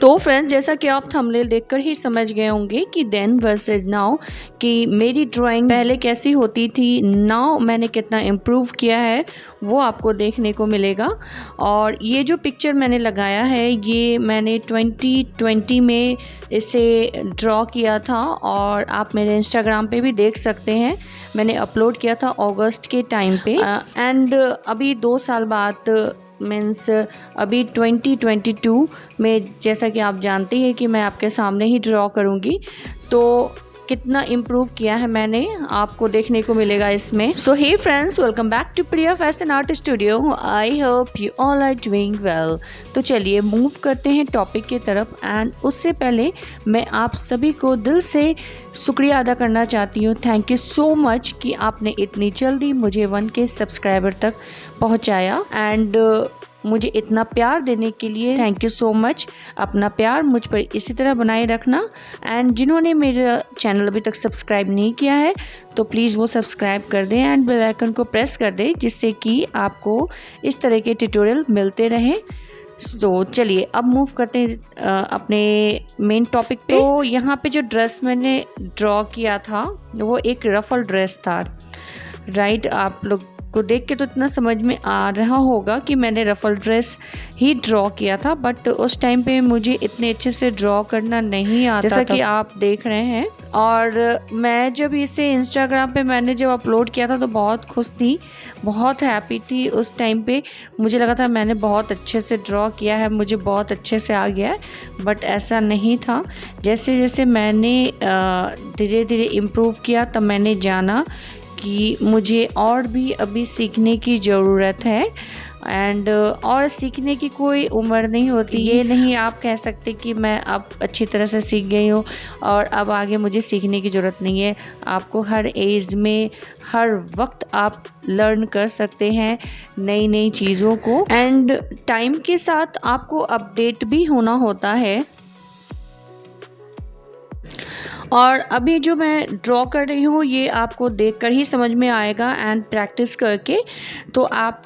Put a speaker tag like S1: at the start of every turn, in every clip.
S1: तो फ्रेंड्स, जैसा कि आप थंबनेल देखकर ही समझ गए होंगे कि देन वर्सेस नाउ, कि मेरी ड्राइंग पहले कैसी होती थी, नाउ मैंने कितना इम्प्रूव किया है वो आपको देखने को मिलेगा। और ये जो पिक्चर मैंने लगाया है ये मैंने 2020 में इसे ड्रॉ किया था और आप मेरे इंस्टाग्राम पे भी देख सकते हैं। मैंने अपलोड किया था अगस्त के टाइम पे एंड अभी 2 साल बाद मीन्स अभी 2022 में, जैसा कि आप जानते हैं कि मैं आपके सामने ही ड्रॉ करूँगी, तो कितना इम्प्रूव किया है मैंने आपको देखने को मिलेगा इसमें। So hey friends, welcome back to Priya fashion art studio. I hope you all are doing well. तो चलिए मूव करते हैं टॉपिक की तरफ। एंड उससे पहले मैं आप सभी को दिल से शुक्रिया अदा करना चाहती हूँ। थैंक यू सो मच कि आपने इतनी जल्दी मुझे 1K सब्सक्राइबर तक पहुँचाया एंड मुझे इतना प्यार देने के लिए थैंक यू सो मच। अपना प्यार मुझ पर इसी तरह बनाए रखना। एंड जिन्होंने मेरा चैनल अभी तक सब्सक्राइब नहीं किया है तो प्लीज़ वो सब्सक्राइब कर दें एंड बेल आइकन को प्रेस कर दें, जिससे कि आपको इस तरह के ट्यूटोरियल मिलते रहें। तो चलिए अब मूव करते हैं अपने मेन टॉपिक पे। तो यहाँ पे जो ड्रेस मैंने ड्रॉ किया था वो एक रफल ड्रेस था, राइट। आप लोग को देख के तो इतना समझ में आ रहा होगा कि मैंने रफल ड्रेस ही ड्रॉ किया था, बट उस टाइम पे मुझे इतने अच्छे से ड्रॉ करना नहीं आता जैसा कि आप देख रहे हैं। और मैं जब इसे इंस्टाग्राम पे मैंने जब अपलोड किया था तो बहुत खुश थी, बहुत हैप्पी थी उस टाइम पे। मुझे लगा था मैंने बहुत अच्छे से ड्रॉ किया है, मुझे बहुत अच्छे से आ गया है, बट ऐसा नहीं था। जैसे जैसे मैंने धीरे धीरे इम्प्रूव किया तब मैंने जाना कि मुझे और भी अभी सीखने की ज़रूरत है। एंड और सीखने की कोई उम्र नहीं होती। ये नहीं आप कह सकते कि मैं अब अच्छी तरह से सीख गई हूँ और अब आगे मुझे सीखने की ज़रूरत नहीं है। आपको हर एज में हर वक्त आप लर्न कर सकते हैं नई नई चीज़ों को। एंड टाइम के साथ आपको अपडेट भी होना होता है। और अभी जो मैं ड्रॉ कर रही हूँ ये आपको देखकर ही समझ में आएगा एंड प्रैक्टिस करके। तो आप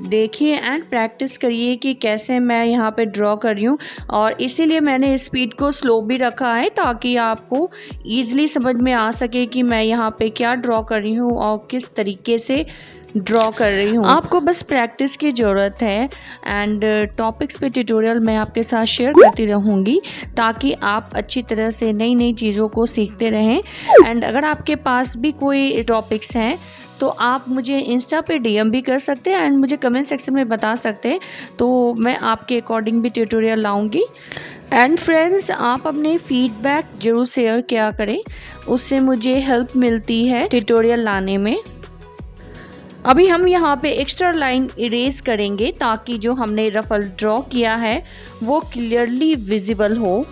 S1: देखिए एंड प्रैक्टिस करिए कि कैसे मैं यहाँ पे ड्रॉ कर रही हूँ। और इसीलिए मैंने स्पीड को स्लो भी रखा है ताकि आपको ईज़िली समझ में आ सके कि मैं यहाँ पे क्या ड्रॉ कर रही हूँ और किस तरीके से ड्रॉ कर रही हूँ। आपको बस प्रैक्टिस की ज़रूरत है एंड टॉपिक्स पे ट्यूटोरियल मैं आपके साथ शेयर करती रहूँगी ताकि आप अच्छी तरह से नई नई चीज़ों को सीखते रहें। एंड अगर आपके पास भी कोई टॉपिक्स हैं तो आप मुझे इंस्टा पे डीएम भी कर सकते हैं एंड मुझे कमेंट सेक्शन में बता सकते हैं, तो मैं आपके अकॉर्डिंग भी ट्यूटोरियल लाऊंगी। एंड फ्रेंड्स, आप अपने फीडबैक ज़रूर शेयर किया करें, उससे मुझे हेल्प मिलती है ट्यूटोरियल लाने में। अभी हम यहाँ पे एक्स्ट्रा लाइन इरेज करेंगे ताकि जो हमने रफल ड्रॉ किया है वो क्लियरली विजिबल हो।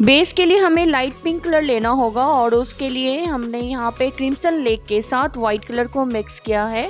S1: बेस के लिए हमें लाइट पिंक कलर लेना होगा और उसके लिए हमने यहाँ पे क्रिम्सन लेक के साथ वाइट कलर को मिक्स किया है।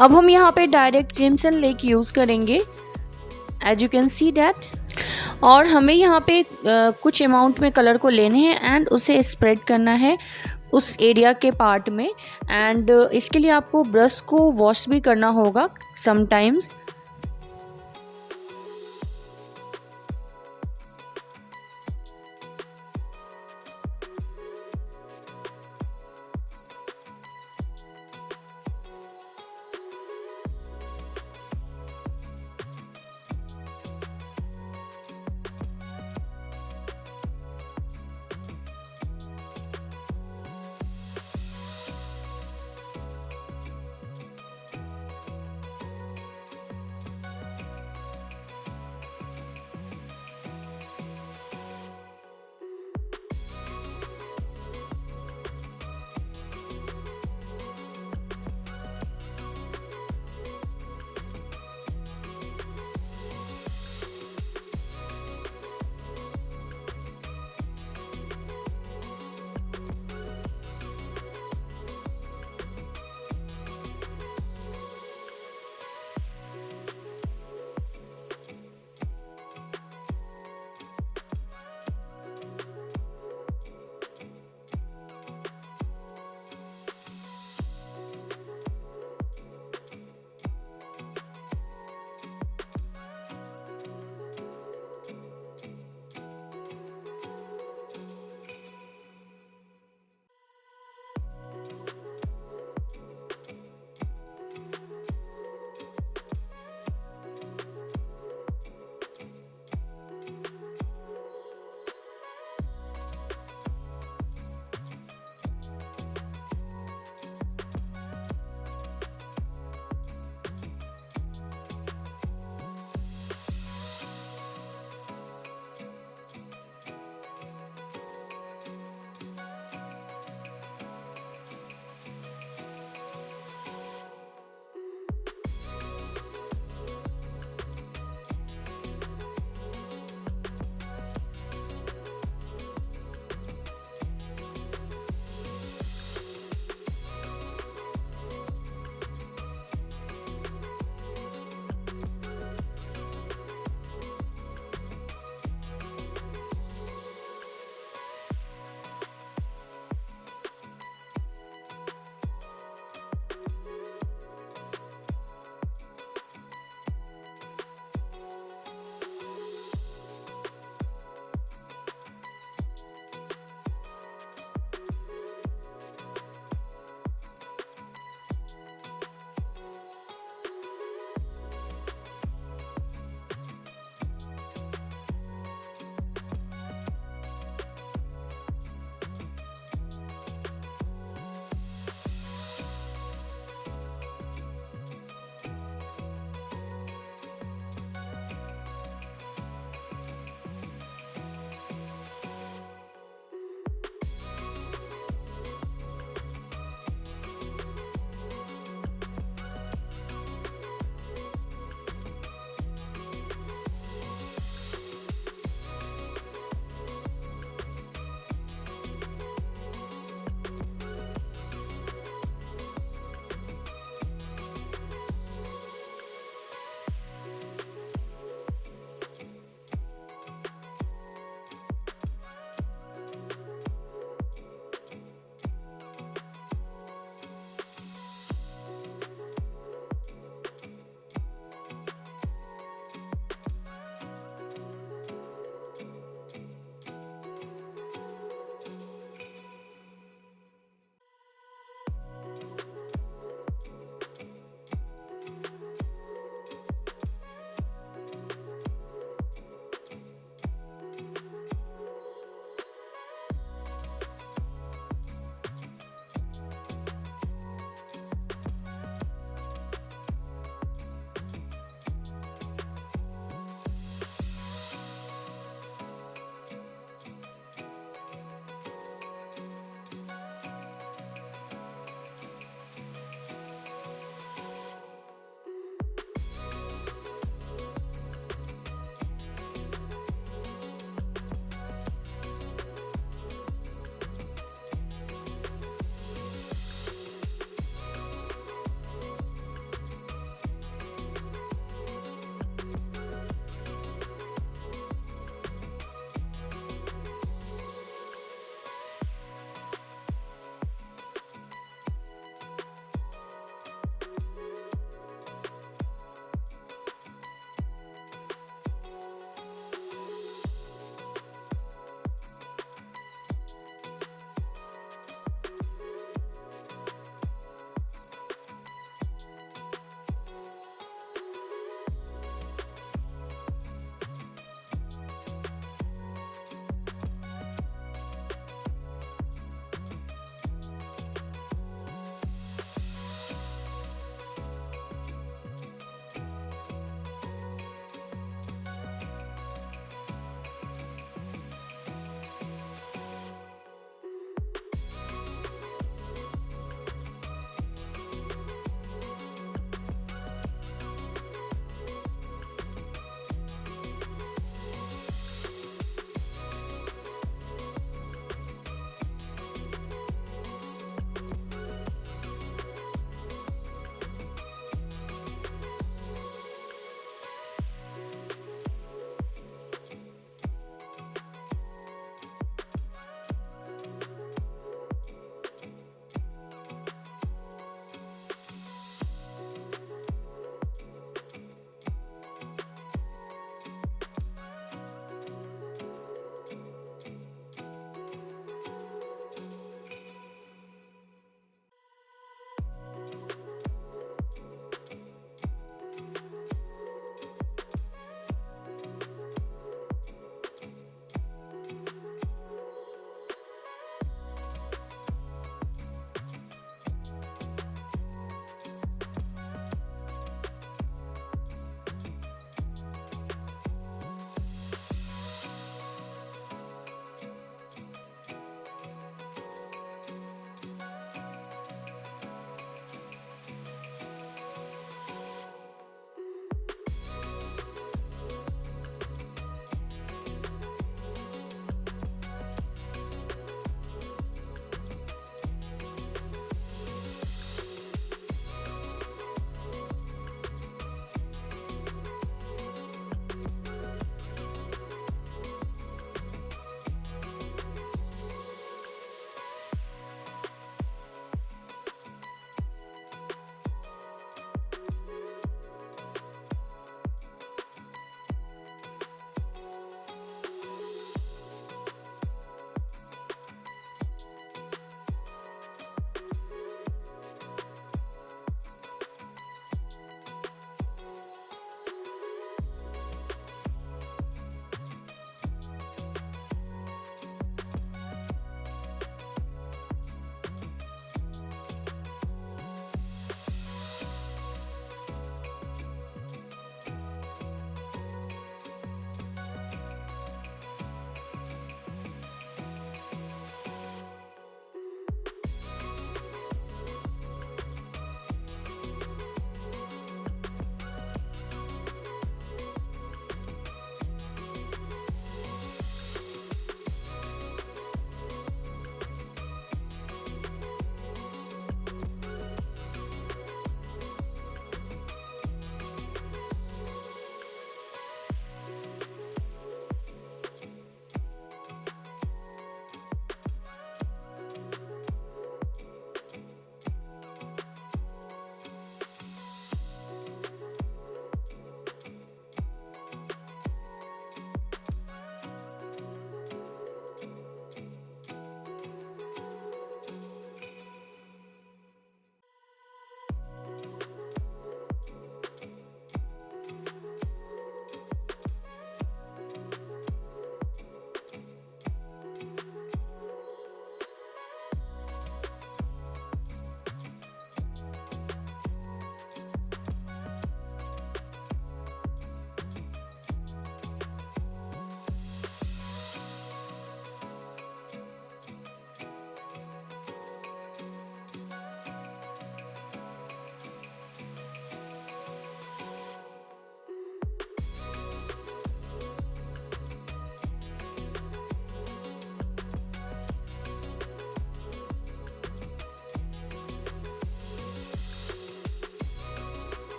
S1: अब हम यहाँ पे डायरेक्ट क्रिम्सन लेक यूज़ करेंगे, as you can see that. और हमें यहाँ पे कुछ अमाउंट में कलर को लेने हैं एंड उसे स्प्रेड करना है उस एरिया के पार्ट में। एंड इसके लिए आपको ब्रश को वॉश भी करना होगा समटाइम्स।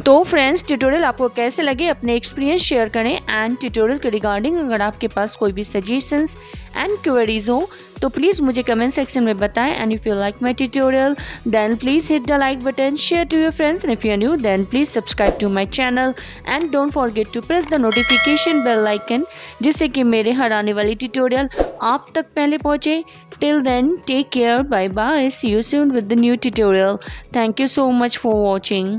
S1: तो फ्रेंड्स ट्यूटोरियल आपको कैसे लगे अपने एक्सपीरियंस शेयर करें एंड ट्यूटोरियल के रिगार्डिंग अगर आपके पास कोई भी सजेशंस एंड क्वेरीज हो तो प्लीज़ मुझे कमेंट सेक्शन में बताएं and if you like my tutorial then please hit the like button, share to your friends and if you are new then please subscribe to my channel and don't forget to press the notification bell icon जिससे कि मेरे हर आने वाली tutorial आप तक पहले पहुँचे। Till then, take care, bye bye, see you soon with the new tutorial. Thank you so much for watching.